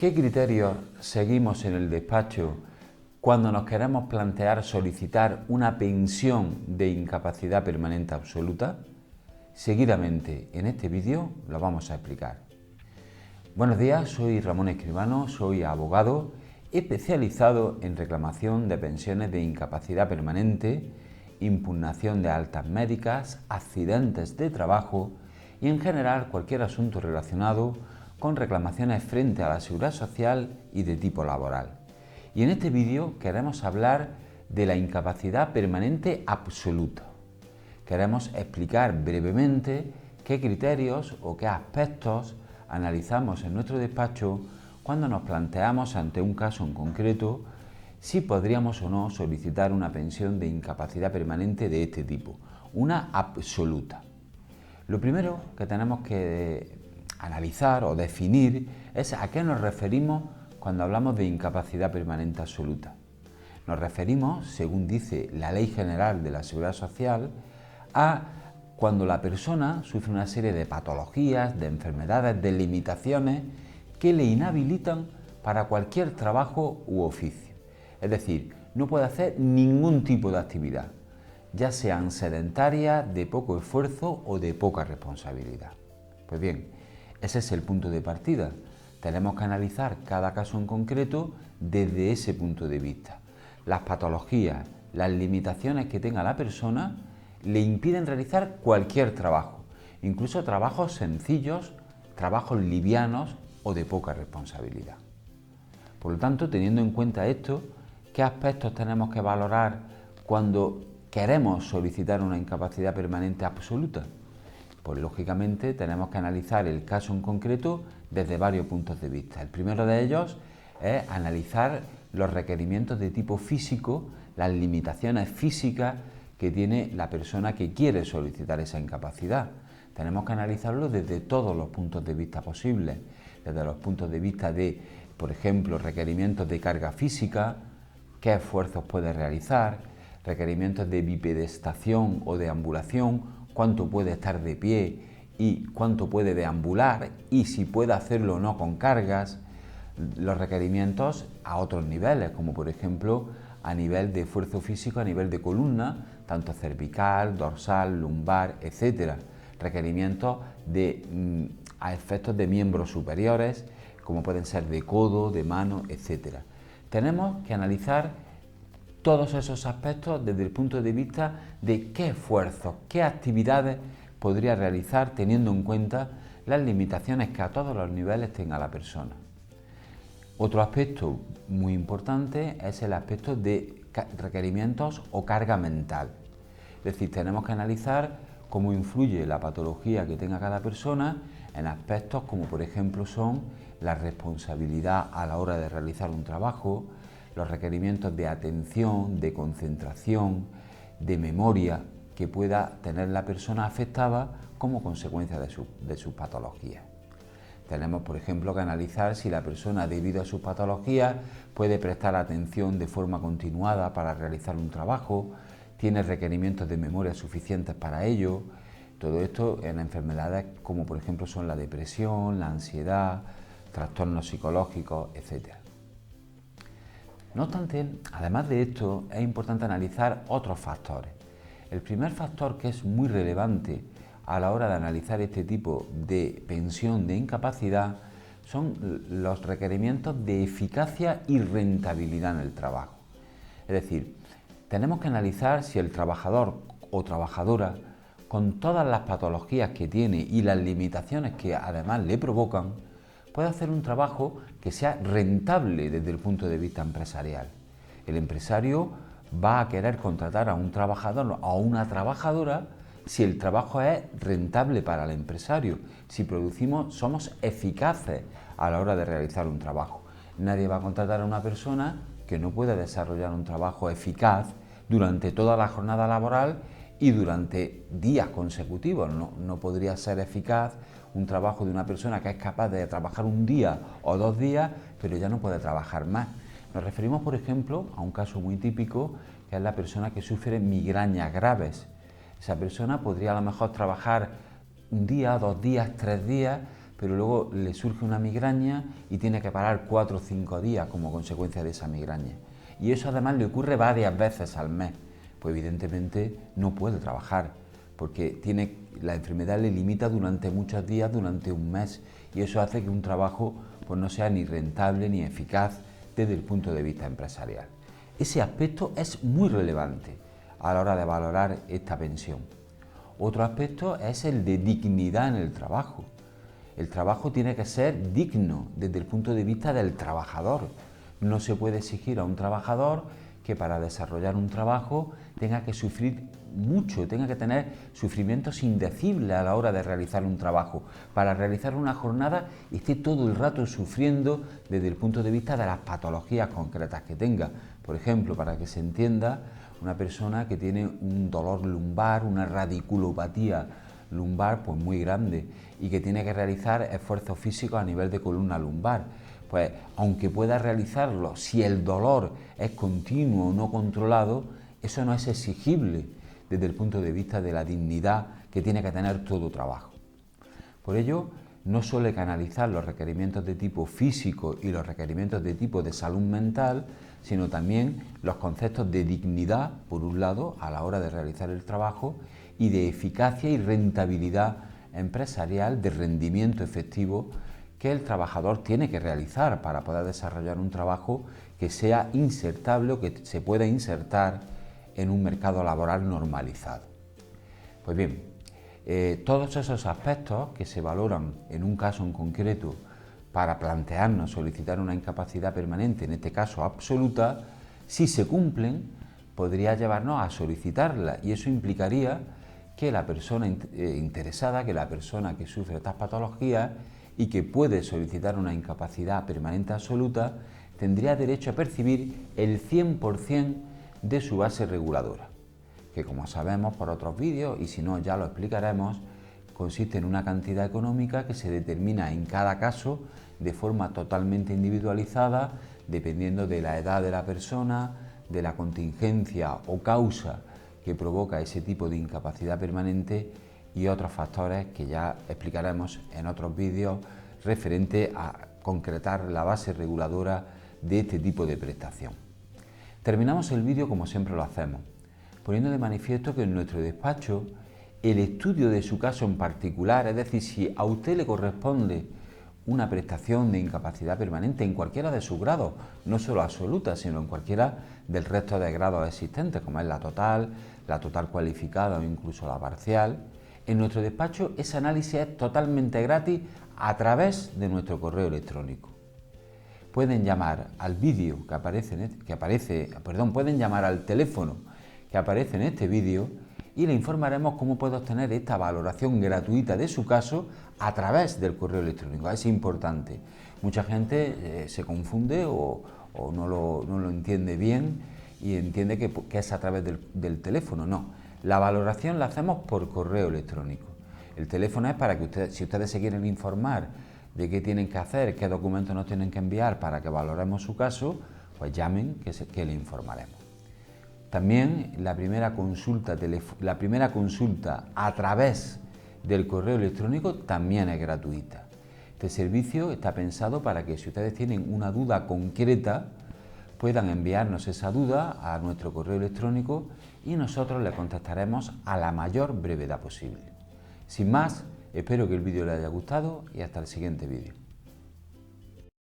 ¿Qué criterios seguimos en el despacho cuando nos queremos plantear solicitar una pensión de incapacidad permanente absoluta? Seguidamente en este vídeo lo vamos a explicar. Buenos días, soy Ramón Escribano, soy abogado especializado en reclamación de pensiones de incapacidad permanente, impugnación de altas médicas, accidentes de trabajo y en general cualquier asunto relacionado con reclamaciones frente a la Seguridad Social y de tipo laboral. Y en este vídeo queremos hablar de la incapacidad permanente absoluta. Queremos explicar brevemente qué criterios o qué aspectos analizamos en nuestro despacho cuando nos planteamos ante un caso en concreto si podríamos o no solicitar una pensión de incapacidad permanente de este tipo, una absoluta. Lo primero que tenemos que analizar o definir es a qué nos referimos cuando hablamos de incapacidad permanente absoluta. Nos referimos, según dice la Ley General de la Seguridad Social, a cuando la persona sufre una serie de patologías, de enfermedades, de limitaciones que le inhabilitan para cualquier trabajo u oficio. Es decir, no puede hacer ningún tipo de actividad, ya sean sedentarias, de poco esfuerzo o de poca responsabilidad. Pues bien, ese es el punto de partida. Tenemos que analizar cada caso en concreto desde ese punto de vista. Las patologías, las limitaciones que tenga la persona le impiden realizar cualquier trabajo, incluso trabajos sencillos, trabajos livianos o de poca responsabilidad. Por lo tanto, teniendo en cuenta esto, ¿qué aspectos tenemos que valorar cuando queremos solicitar una incapacidad permanente absoluta? Pues lógicamente tenemos que analizar el caso en concreto desde varios puntos de vista. El primero de ellos es analizar los requerimientos de tipo físico, las limitaciones físicas que tiene la persona que quiere solicitar esa incapacidad. Tenemos que analizarlo desde todos los puntos de vista posibles, desde los puntos de vista de, por ejemplo, requerimientos de carga física, qué esfuerzos puede realizar, requerimientos de bipedestación o deambulación, cuánto puede estar de pie y cuánto puede deambular y si puede hacerlo o no con cargas, los requerimientos a otros niveles, como por ejemplo a nivel de esfuerzo físico, a nivel de columna, tanto cervical, dorsal, lumbar, etc. Requerimientos a efectos de miembros superiores, como pueden ser de codo, de mano, etc. Tenemos que analizar todos esos aspectos desde el punto de vista de qué esfuerzos, qué actividades podría realizar teniendo en cuenta las limitaciones que a todos los niveles tenga la persona. Otro aspecto muy importante es el aspecto de requerimientos o carga mental. Es decir, tenemos que analizar cómo influye la patología que tenga cada persona en aspectos como por ejemplo son la responsabilidad a la hora de realizar un trabajo, los requerimientos de atención, de concentración, de memoria que pueda tener la persona afectada como consecuencia de sus patologías. Tenemos, por ejemplo, que analizar si la persona, debido a sus patologías, puede prestar atención de forma continuada para realizar un trabajo, tiene requerimientos de memoria suficientes para ello. Todo esto en enfermedades como, por ejemplo, son la depresión, la ansiedad, trastornos psicológicos, etc. No obstante, además de esto, es importante analizar otros factores. El primer factor que es muy relevante a la hora de analizar este tipo de pensión de incapacidad son los requerimientos de eficacia y rentabilidad en el trabajo. Es decir, tenemos que analizar si el trabajador o trabajadora, con todas las patologías que tiene y las limitaciones que además le provocan, puede hacer un trabajo que sea rentable desde el punto de vista empresarial. El empresario va a querer contratar a un trabajador o a una trabajadora si el trabajo es rentable para el empresario, si somos eficaces a la hora de realizar un trabajo. Nadie va a contratar a una persona que no pueda desarrollar un trabajo eficaz durante toda la jornada laboral y durante días consecutivos. No podría ser eficaz un trabajo de una persona que es capaz de trabajar un día o 2 días, pero ya no puede trabajar más. Nos referimos, por ejemplo, a un caso muy típico, que es la persona que sufre migrañas graves. Esa persona podría a lo mejor trabajar un día, 2 días, 3 días, pero luego le surge una migraña y tiene que parar 4 o 5 días como consecuencia de esa migraña. Y eso además le ocurre varias veces al mes. Pues evidentemente no puede trabajar, porque la enfermedad le limita durante muchos días, durante un mes, y eso hace que un trabajo pues, no sea ni rentable ni eficaz desde el punto de vista empresarial. Ese aspecto es muy relevante a la hora de valorar esta pensión. Otro aspecto es el de dignidad en el trabajo. El trabajo tiene que ser digno desde el punto de vista del trabajador. No se puede exigir a un trabajador que para desarrollar un trabajo tenga que sufrir mucho, tenga que tener sufrimientos indecibles a la hora de realizar un trabajo. Para realizar una jornada esté todo el rato sufriendo desde el punto de vista de las patologías concretas que tenga. Por ejemplo, para que se entienda, una persona que tiene un dolor lumbar, una radiculopatía lumbar pues muy grande y que tiene que realizar esfuerzos físicos a nivel de columna lumbar. Pues aunque pueda realizarlo, si el dolor es continuo o no controlado, eso no es exigible desde el punto de vista de la dignidad que tiene que tener todo trabajo. Por ello, no solo hay que analizar los requerimientos de tipo físico y los requerimientos de tipo de salud mental, sino también los conceptos de dignidad, por un lado, a la hora de realizar el trabajo, y de eficacia y rentabilidad empresarial, de rendimiento efectivo que el trabajador tiene que realizar para poder desarrollar un trabajo que sea insertable o que se pueda insertar en un mercado laboral normalizado. Pues bien, todos esos aspectos que se valoran en un caso en concreto para plantearnos solicitar una incapacidad permanente, en este caso absoluta, si se cumplen, podría llevarnos a solicitarla, y eso implicaría que la persona interesada, que la persona que sufre estas patologías y que puede solicitar una incapacidad permanente absoluta, tendría derecho a percibir el 100% de su base reguladora, que como sabemos por otros vídeos, y si no ya lo explicaremos, consiste en una cantidad económica que se determina en cada caso de forma totalmente individualizada, dependiendo de la edad de la persona, de la contingencia o causa que provoca ese tipo de incapacidad permanente y otros factores que ya explicaremos en otros vídeos referente a concretar la base reguladora de este tipo de prestación. Terminamos el vídeo como siempre lo hacemos, poniendo de manifiesto que en nuestro despacho el estudio de su caso en particular, es decir, si a usted le corresponde una prestación de incapacidad permanente en cualquiera de sus grados, no solo absoluta, sino en cualquiera del resto de grados existentes, como es la total cualificada o incluso la parcial, en nuestro despacho ese análisis es totalmente gratis a través de nuestro correo electrónico. Pueden llamar al vídeo pueden llamar al teléfono que aparece en este vídeo y le informaremos cómo puede obtener esta valoración gratuita de su caso a través del correo electrónico. Es importante. Mucha gente se confunde o no lo entiende bien y entiende que es a través del teléfono. No, la valoración la hacemos por correo electrónico. El teléfono es para que si ustedes se quieren informar de qué tienen que hacer, qué documentos nos tienen que enviar para que valoremos su caso, pues llamen que le informaremos. También la primera consulta a través del correo electrónico también es gratuita. Este servicio está pensado para que si ustedes tienen una duda concreta puedan enviarnos esa duda a nuestro correo electrónico y nosotros le contestaremos a la mayor brevedad posible. Sin más, espero que el vídeo les haya gustado y hasta el siguiente vídeo.